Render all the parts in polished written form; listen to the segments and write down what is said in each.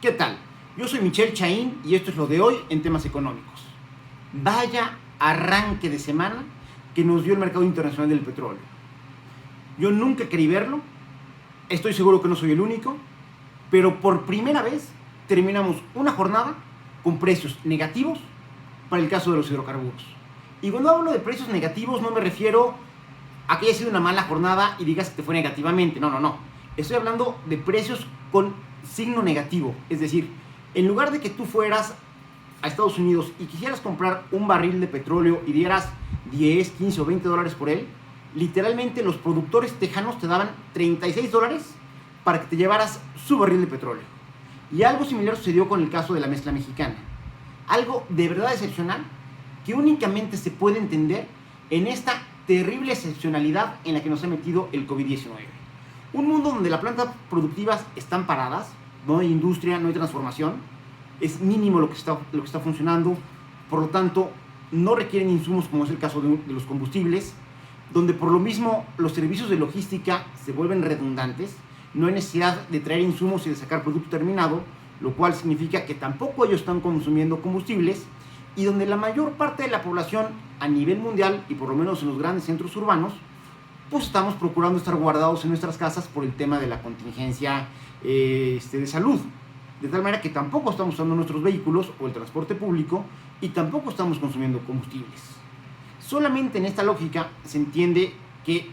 ¿Qué tal? Yo soy Michelle Chaín y esto es lo de hoy en temas económicos. Vaya arranque de semana que nos dio el mercado internacional del petróleo. Yo nunca querí verlo, estoy seguro que no soy el único, pero por primera vez terminamos una jornada con precios negativos para el caso de los hidrocarburos. Y cuando hablo de precios negativos no me refiero a que haya sido una mala jornada y digas que te fue negativamente, no. Estoy hablando de precios con signo negativo, es decir, en lugar de que tú fueras a Estados Unidos y quisieras comprar un barril de petróleo y dieras 10, 15 o 20 dólares por él, literalmente los productores tejanos te daban 36 dólares para que te llevaras su barril de petróleo. Y algo similar sucedió con el caso de la mezcla mexicana. Algo de verdad excepcional que únicamente se puede entender en esta terrible excepcionalidad en la que nos ha metido el COVID-19. Un mundo donde las plantas productivas están paradas, no hay industria, no hay transformación, es mínimo lo que está funcionando, por lo tanto no requieren insumos como es el caso de los combustibles, donde por lo mismo los servicios de logística se vuelven redundantes, no hay necesidad de traer insumos y de sacar producto terminado, lo cual significa que tampoco ellos están consumiendo combustibles, y donde la mayor parte de la población a nivel mundial, y por lo menos en los grandes centros urbanos, pues estamos procurando estar guardados en nuestras casas por el tema de la contingencia de salud. De tal manera que tampoco estamos usando nuestros vehículos o el transporte público y tampoco estamos consumiendo combustibles. Solamente en esta lógica se entiende que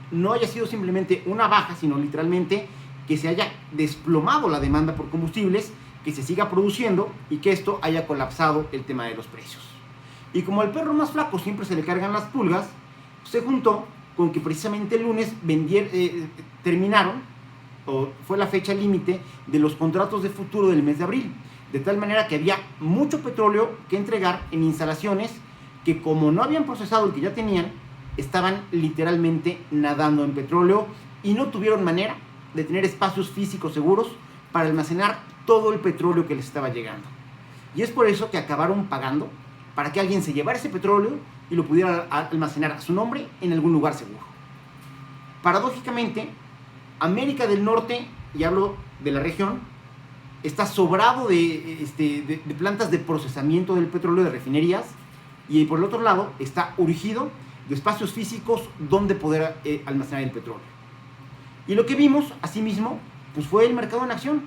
no haya sido simplemente una baja, sino literalmente que se haya desplomado la demanda por combustibles, que se siga produciendo y que esto haya colapsado el tema de los precios. Y como al perro más flaco siempre se le cargan las pulgas, se juntó con que precisamente el lunes terminaron, o fue la fecha límite de los contratos de futuro del mes de abril, de tal manera que había mucho petróleo que entregar en instalaciones que, como no habían procesado el que ya tenían, estaban literalmente nadando en petróleo y no tuvieron manera de tener espacios físicos seguros para almacenar todo el petróleo que les estaba llegando. Y es por eso que acabaron pagando para que alguien se llevara ese petróleo y lo pudiera almacenar a su nombre en algún lugar seguro. Paradójicamente, América del Norte, y hablo de la región, está sobrado de plantas de procesamiento del petróleo, de refinerías, y por el otro lado está urgido de espacios físicos donde poder almacenar el petróleo. Y lo que vimos, asimismo, pues fue el mercado en acción.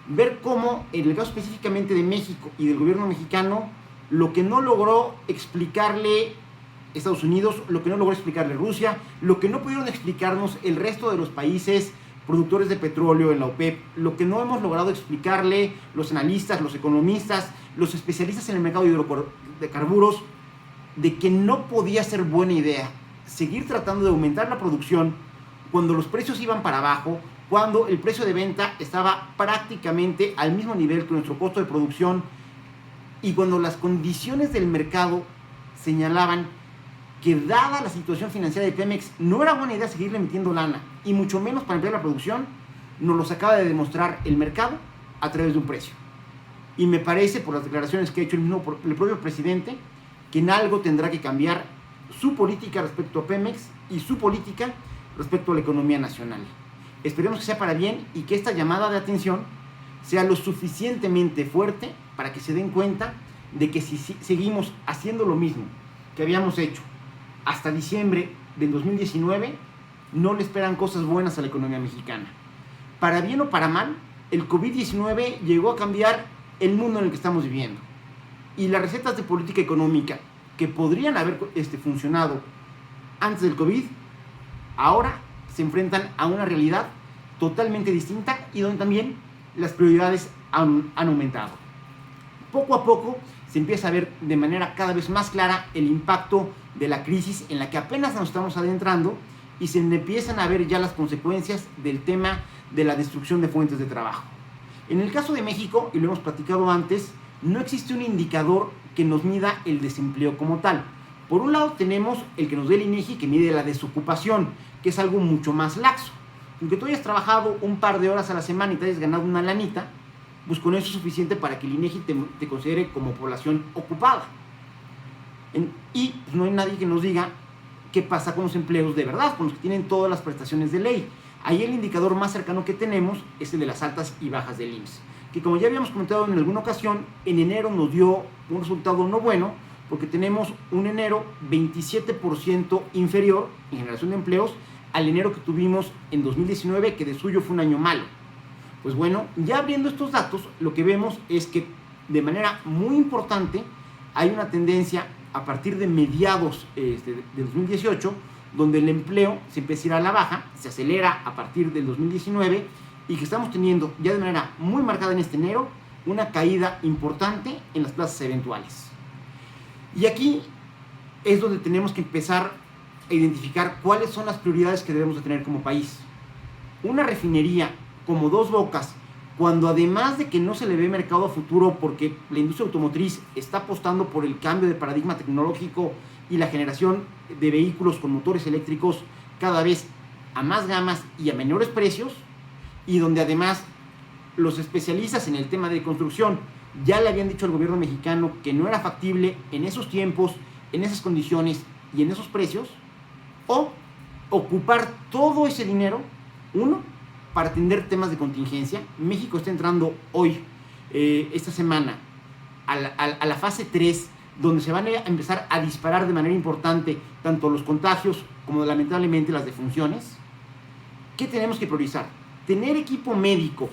Ver cómo, en el caso específicamente de México y del gobierno mexicano, lo que no logró explicarle Estados Unidos, lo que no logró explicarle Rusia, lo que no pudieron explicarnos el resto de los países productores de petróleo en la OPEP, lo que no hemos logrado explicarle los analistas, los economistas, los especialistas en el mercado de hidrocarburos, de que no podía ser buena idea seguir tratando de aumentar la producción cuando los precios iban para abajo, cuando el precio de venta estaba prácticamente al mismo nivel que nuestro costo de producción, y cuando las condiciones del mercado señalaban que, dada la situación financiera de Pemex, no era buena idea seguirle metiendo lana, y mucho menos para ampliar la producción. Nos los acaba de demostrar el mercado a través de un precio. Y me parece, por las declaraciones que ha hecho el propio presidente, que en algo tendrá que cambiar su política respecto a Pemex y su política respecto a la economía nacional. Esperemos que sea para bien y que esta llamada de atención sea lo suficientemente fuerte para que se den cuenta de que si seguimos haciendo lo mismo que habíamos hecho hasta diciembre del 2019, no le esperan cosas buenas a la economía mexicana. Para bien o para mal, el COVID-19 llegó a cambiar el mundo en el que estamos viviendo. Y las recetas de política económica que podrían haber funcionado antes del COVID, ahora se enfrentan a una realidad totalmente distinta y donde también las prioridades han aumentado. Poco a poco se empieza a ver de manera cada vez más clara el impacto de la crisis en la que apenas nos estamos adentrando, y se empiezan a ver ya las consecuencias del tema de la destrucción de fuentes de trabajo. En el caso de México, y lo hemos platicado antes, no existe un indicador que nos mida el desempleo como tal. Por un lado tenemos el que nos dé el INEGI, que mide la desocupación, que es algo mucho más laxo. Aunque tú hayas trabajado un par de horas a la semana y te hayas ganado una lanita, pues con eso es suficiente para que el INEGI te considere como población ocupada. Y pues no hay nadie que nos diga qué pasa con los empleos de verdad, con los que tienen todas las prestaciones de ley. Ahí el indicador más cercano que tenemos es el de las altas y bajas del IMSS, que como ya habíamos comentado en alguna ocasión, en enero nos dio un resultado no bueno, porque tenemos un enero 27% inferior en generación de empleos al enero que tuvimos en 2019, que de suyo fue un año malo. Pues bueno, ya abriendo estos datos, lo que vemos es que de manera muy importante hay una tendencia a partir de mediados de 2018, donde el empleo se empieza a ir a la baja, se acelera a partir del 2019 y que estamos teniendo ya de manera muy marcada en este enero una caída importante en las plazas eventuales. Y aquí es donde tenemos que empezar a identificar cuáles son las prioridades que debemos de tener como país. Una refinería como Dos Bocas, cuando además de que no se le ve mercado a futuro porque la industria automotriz está apostando por el cambio de paradigma tecnológico y la generación de vehículos con motores eléctricos cada vez a más gamas y a menores precios, y donde además los especialistas en el tema de construcción ya le habían dicho al gobierno mexicano que no era factible en esos tiempos, en esas condiciones y en esos precios, o ocupar todo ese dinero, uno, para atender temas de contingencia. México está entrando hoy, esta semana, a la fase 3, donde se van a empezar a disparar de manera importante tanto los contagios como lamentablemente las defunciones. ¿Qué tenemos que priorizar? Tener equipo médico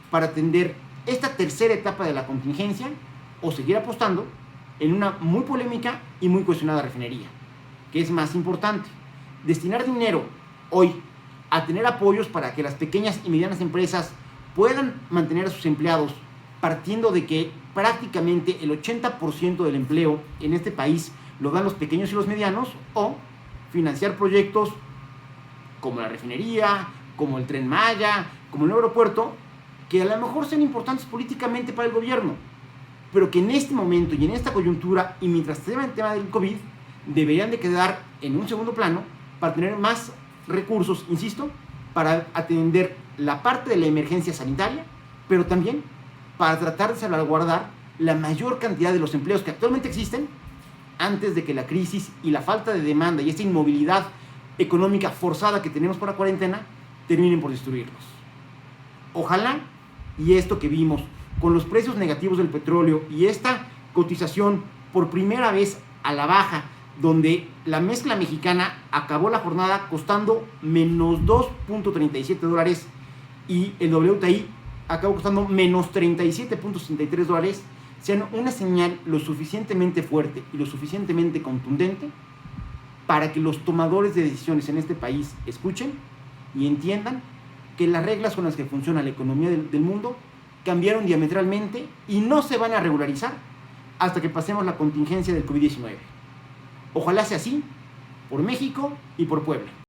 para atender esta tercera etapa de la contingencia, o seguir apostando en una muy polémica y muy cuestionada refinería. ¿Qué es más importante? Destinar dinero hoy a tener apoyos para que las pequeñas y medianas empresas puedan mantener a sus empleados, partiendo de que prácticamente el 80% del empleo en este país lo dan los pequeños y los medianos, o financiar proyectos como la refinería, como el Tren Maya, como el nuevo aeropuerto, que a lo mejor sean importantes políticamente para el gobierno, pero que en este momento y en esta coyuntura, y mientras se lleva el tema del COVID, deberían de quedar en un segundo plano para tener más recursos, insisto, para atender la parte de la emergencia sanitaria, pero también para tratar de salvaguardar la mayor cantidad de los empleos que actualmente existen antes de que la crisis y la falta de demanda y esta inmovilidad económica forzada que tenemos por la cuarentena terminen por destruirlos. Ojalá, y esto que vimos con los precios negativos del petróleo y esta cotización por primera vez a la baja, donde la mezcla mexicana acabó la jornada costando menos $2.37 y el WTI acabó costando menos $37.63, sean una señal lo suficientemente fuerte y lo suficientemente contundente para que los tomadores de decisiones en este país escuchen y entiendan que las reglas con las que funciona la economía del mundo cambiaron diametralmente y no se van a regularizar hasta que pasemos la contingencia del COVID-19. Ojalá sea así, por México y por Puebla.